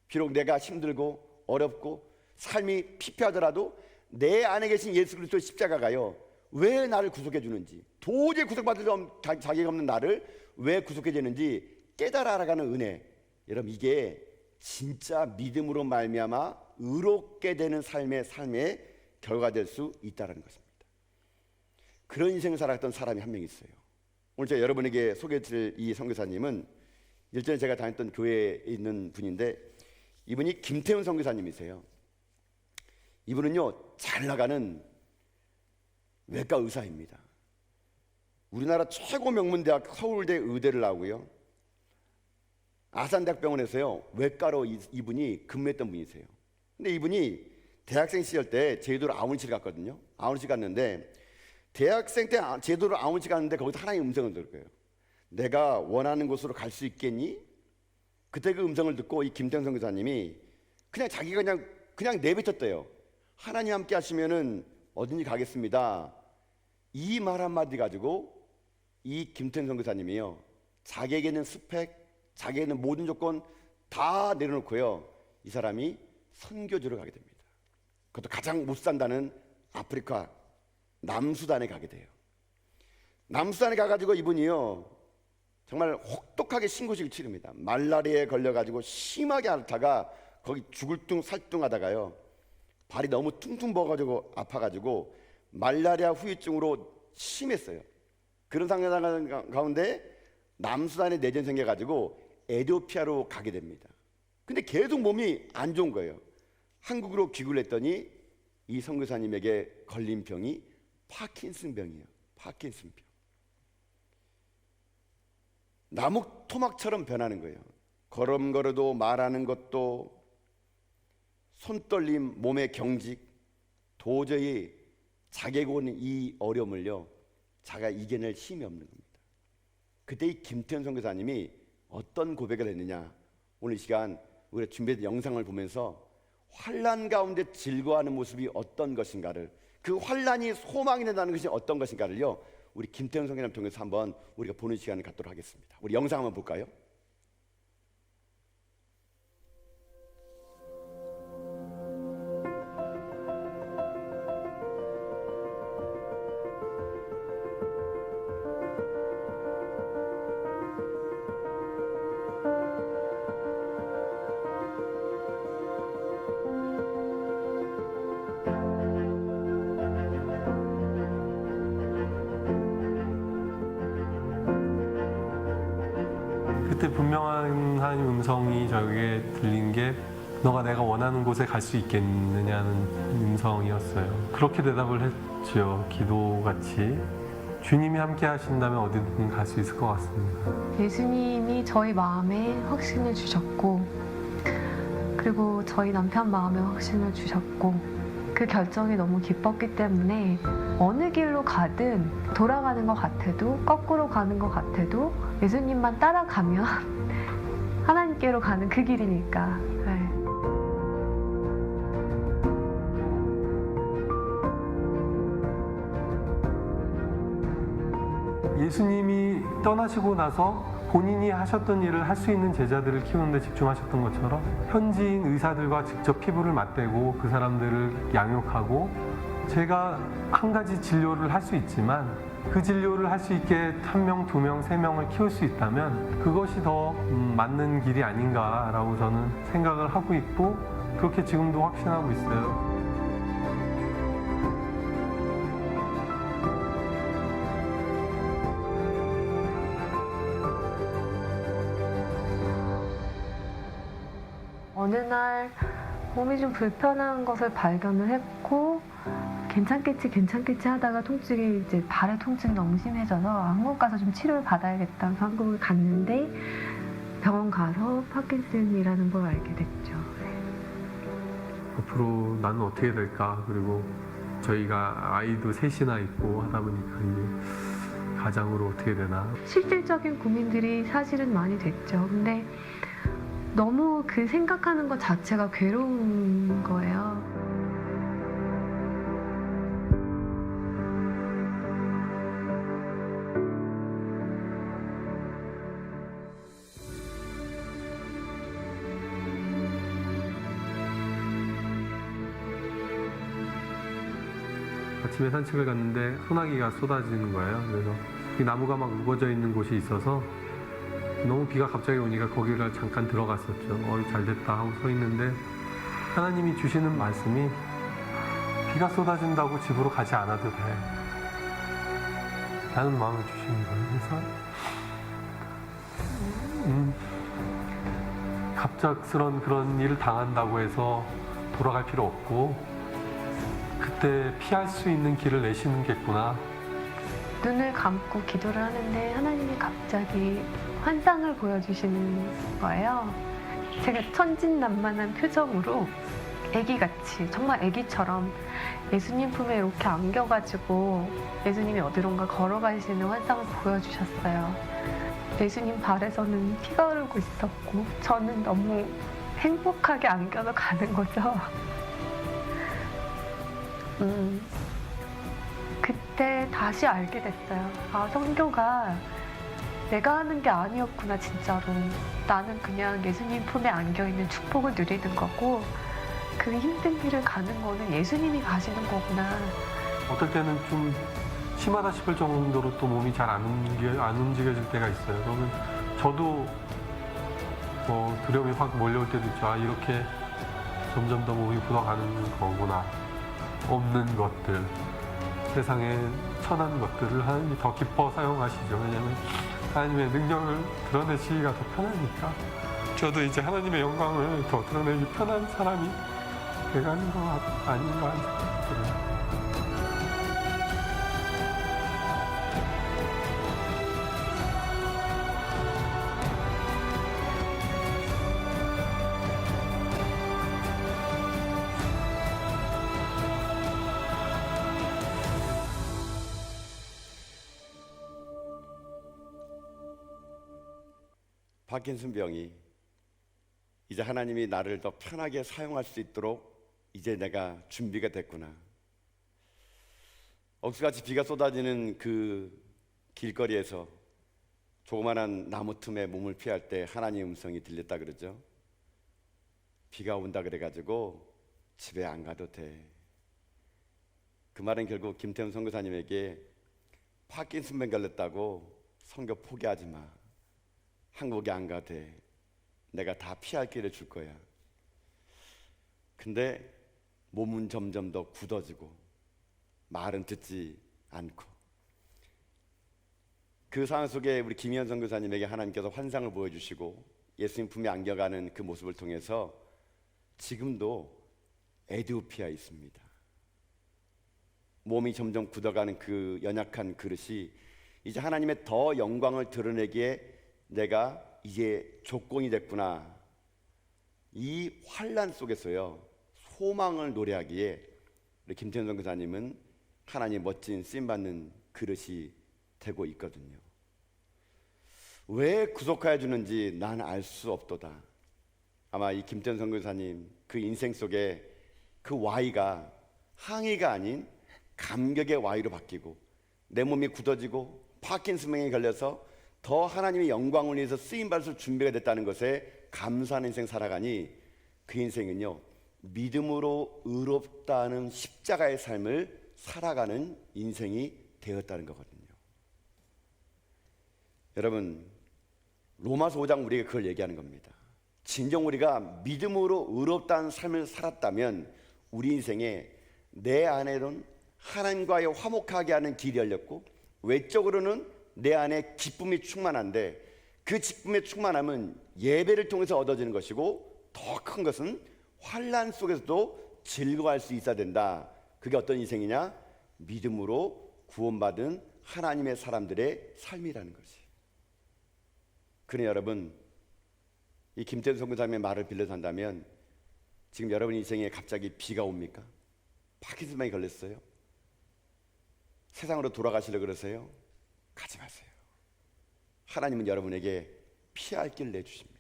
비록 내가 힘들고 어렵고 삶이 피폐하더라도 내 안에 계신 예수 그리스도의 십자가가요, 왜 나를 구속해 주는지, 도저히 구속받을 자격이 없는 나를 왜 구속해 주는지 깨달아 알아가는 은혜, 여러분 이게 진짜 믿음으로 말미암아 의롭게 되는 삶의 결과가 될 수 있다는 것입니다. 그런 인생을 살았던 사람이 한 명 있어요. 오늘 제가 여러분에게 소개해드릴 이 선교사님은 일전에 제가 다녔던 교회에 있는 분인데, 이분이 김태훈 선교사님이세요. 이분은요, 잘 나가는 외과 의사입니다. 우리나라 최고 명문대학 서울대 의대를 나오고요, 아산대학병원에서요 외과로 이분이 근무했던 분이세요. 근데 이분이 대학생 시절 때 제주도로 아우니치를 갔거든요. 아우니치 갔는데, 대학생 때 제주도로 아우니치 갔는데 거기서 하나님의 음성을 들을 거예요. 내가 원하는 곳으로 갈 수 있겠니? 그때 그 음성을 듣고 이 김태훈 선교사님이 그냥 자기가 그냥 내뱉었대요. 하나님 함께 하시면은 어딘지 가겠습니다. 이 말 한마디 가지고 이 김태훈 선교사님이요, 자기에게 있는 스펙, 자기에게 있는 모든 조건 다 내려놓고요, 이 사람이 선교지로 가게 됩니다. 그것도 가장 못 산다는 아프리카 남수단에 가게 돼요. 남수단에 가가지고 이분이요, 정말 혹독하게 신고식을 치릅니다. 말라리아에 걸려가지고 심하게 앓다가 거기 죽을 둥 살둥하다가요, 발이 너무 퉁퉁 부어가지고 아파가지고 말라리아 후유증으로 심했어요. 그런 상황 가운데 남수단에 내전 생겨가지고 에티오피아로 가게 됩니다. 근데 계속 몸이 안 좋은 거예요. 한국으로 귀국을 했더니 이 선교사님에게 걸린 병이 파킨슨병이에요. 파킨슨병. 나무 토막처럼 변하는 거예요. 걸음걸어도 말하는 것도, 손떨림, 몸의 경직, 도저히 자기에게 오는 이 어려움을요, 자기가 이겨낼 힘이 없는 겁니다. 그때 이 김태현 선교사님이 어떤 고백을 했느냐, 오늘 이 시간 우리가 준비된 영상을 보면서 환난 가운데 즐거워하는 모습이 어떤 것인가를, 그 환란이 소망이 된다는 것이 어떤 것인가를요, 우리 김태형 선교사님 통해서 한번 우리가 보는 시간을 갖도록 하겠습니다. 우리 영상 한번 볼까요? 그때 분명한 하나님 음성이 저에게 들린 게 너가 내가 원하는 곳에 갈 수 있겠느냐는 음성이었어요. 그렇게 대답을 했죠. 기도같이. 주님이 함께 하신다면 어디든 갈 수 있을 것 같습니다. 예수님이 저희 마음에 확신을 주셨고, 그리고 저희 남편 마음에 확신을 주셨고, 그 결정이 너무 기뻤기 때문에 어느 길로 가든 돌아가는 것 같아도 거꾸로 가는 것 같아도 예수님만 따라가면 하나님께로 가는 그 길이니까. 네. 예수님이 떠나시고 나서 본인이 하셨던 일을 할 수 있는 제자들을 키우는 데 집중하셨던 것처럼 현지인 의사들과 직접 피부를 맞대고 그 사람들을 양육하고, 제가 한 가지 진료를 할 수 있지만 그 진료를 할 수 있게 1명, 2명, 3명을 키울 수 있다면 그것이 더 맞는 길이 아닌가라고 저는 생각을 하고 있고, 그렇게 지금도 확신하고 있어요. 어느 날 몸이 좀 불편한 것을 발견을 했고, 괜찮겠지 하다가 통증이 이제 발의 통증이 너무 심해져서 한국 가서 좀 치료를 받아야겠다 해서 한국을 갔는데, 병원 가서 파킨슨이라는 걸 알게 됐죠. 앞으로 나는 어떻게 될까, 그리고 저희가 아이도 셋이나 있고 하다 보니까 이제 가장으로 어떻게 되나. 실질적인 고민들이 사실은 많이 됐죠. 근데 너무 그 생각하는 것 자체가 괴로운 거예요. 아침에 산책을 갔는데 소나기가 쏟아지는 거예요. 그래서 이 나무가 막 우거져 있는 곳이 있어서 너무 비가 갑자기 오니까 거기를 잠깐 들어갔었죠. 잘 됐다 하고 서 있는데 하나님이 주시는 말씀이 비가 쏟아진다고 집으로 가지 않아도 돼 라는 마음을 주시는 거예요. 그래서 갑작스런 그런 일을 당한다고 해서 돌아갈 필요 없고, 그때 피할 수 있는 길을 내시는 겠구나. 눈을 감고 기도를 하는데 하나님이 갑자기 환상을 보여주시는 거예요. 제가 천진난만한 표정으로 애기같이, 정말 애기처럼 예수님 품에 이렇게 안겨가지고 예수님이 어디론가 걸어가시는 환상을 보여주셨어요. 예수님 발에서는 피가 흐르고 있었고, 저는 너무 행복하게 안겨서 가는 거죠. 그때 다시 알게 됐어요. 아, 선교가 내가 하는 게 아니었구나, 진짜로. 나는 그냥 예수님 품에 안겨있는 축복을 누리는 거고, 그 힘든 길을 가는 거는 예수님이 가시는 거구나. 어떨 때는 좀 심하다 싶을 정도로 또 몸이 잘 안 움직여질 때가 있어요. 그러면 저도 두려움이 확 몰려올 때도 있죠. 아, 이렇게 점점 더 몸이 굳어가는 거구나. 없는 것들, 세상에 천한 것들을 하나님이 더 기뻐 사용하시죠. 왜냐하면 하나님의 능력을 드러내시기가 더 편하니까. 저도 이제 하나님의 영광을 더 드러내기 편한 사람이 돼가는 것 아닌가 하는 생각이 들어요. 파킨슨 병이 이제 하나님이 나를 더 편하게 사용할 수 있도록 이제 내가 준비가 됐구나. 억수같이 비가 쏟아지는 그 길거리에서 조그만한 나무 틈에 몸을 피할 때 하나님의 음성이 들렸다 그러죠. 비가 온다 그래가지고 집에 안 가도 돼. 그 말은 결국 김태훈 선교사님에게 파킨슨병 걸렸다고 선교 포기하지 마. 한국에 안 가도 돼. 내가 다 피할 길을 줄 거야. 근데 몸은 점점 더 굳어지고 말은 듣지 않고, 그 상황 속에 우리 김희연 선교사님에게 하나님께서 환상을 보여주시고 예수님 품에 안겨가는 그 모습을 통해서 지금도 에티오피아에 있습니다. 몸이 점점 굳어가는 그 연약한 그릇이 이제 하나님의 더 영광을 드러내기에 내가 이제 조건이 됐구나. 이 환난 속에서요 소망을 노래하기에 우리 김태현 선교사님은 하나님 멋진 쓰임받는 그릇이 되고 있거든요. 왜 구속하여 주는지 난 알 수 없도다. 아마 이 김태현 선교사님 그 인생 속에 그 Y가 항의가 아닌 감격의 Y로 바뀌고 내 몸이 굳어지고 파킨슨병에 걸려서 더 하나님의 영광을 위해서 쓰임받을 준비가 됐다는 것에 감사하는 인생 살아가니 그 인생은요 믿음으로 의롭다는 십자가의 삶을 살아가는 인생이 되었다는 거거든요. 여러분, 로마서 5장 우리가 그걸 얘기하는 겁니다. 진정 우리가 믿음으로 의롭다는 삶을 살았다면 우리 인생에 내 안에는 하나님과의 화목하게 하는 길이 열렸고 외적으로는 내 안에 기쁨이 충만한데 그 기쁨의 충만함은 예배를 통해서 얻어지는 것이고 더 큰 것은 환난 속에서도 즐거워할 수 있어야 된다. 그게 어떤 인생이냐? 믿음으로 구원받은 하나님의 사람들의 삶이라는 것이. 그러니 여러분, 이 김태훈 선교사님의 말을 빌려서 한다면 지금 여러분 인생에 갑자기 비가 옵니까? 파킨슨병에 걸렸어요? 세상으로 돌아가시려고 그러세요? 가지 마세요. 하나님은 여러분에게 피할 길을 내주십니다.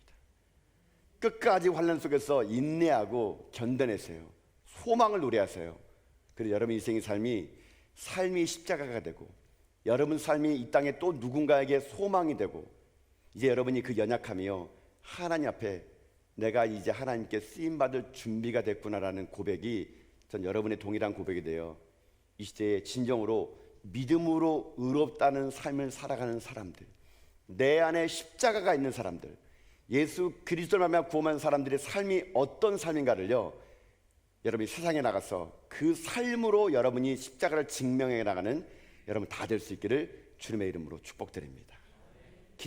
끝까지 환난 속에서 인내하고 견뎌내세요. 소망을 노래하세요. 그래서 여러분 인생의 삶이 십자가가 되고 여러분 삶이 이 땅에 또 누군가에게 소망이 되고 이제 여러분이 그 연약함이요 하나님 앞에 내가 이제 하나님께 쓰임받을 준비가 됐구나라는 고백이 전 여러분의 동일한 고백이 돼요. 이 시대에 진정으로 믿음으로 의롭다는 삶을 살아가는 사람들, 내 안에 십자가가 있는 사람들, 예수 그리스도를 말미암아 구원받은 사람들의 삶이 어떤 삶인가를요 여러분이 세상에 나가서 그 삶으로 여러분이 십자가를 증명해 나가는 여러분 다 될 수 있기를 주님의 이름으로 축복드립니다.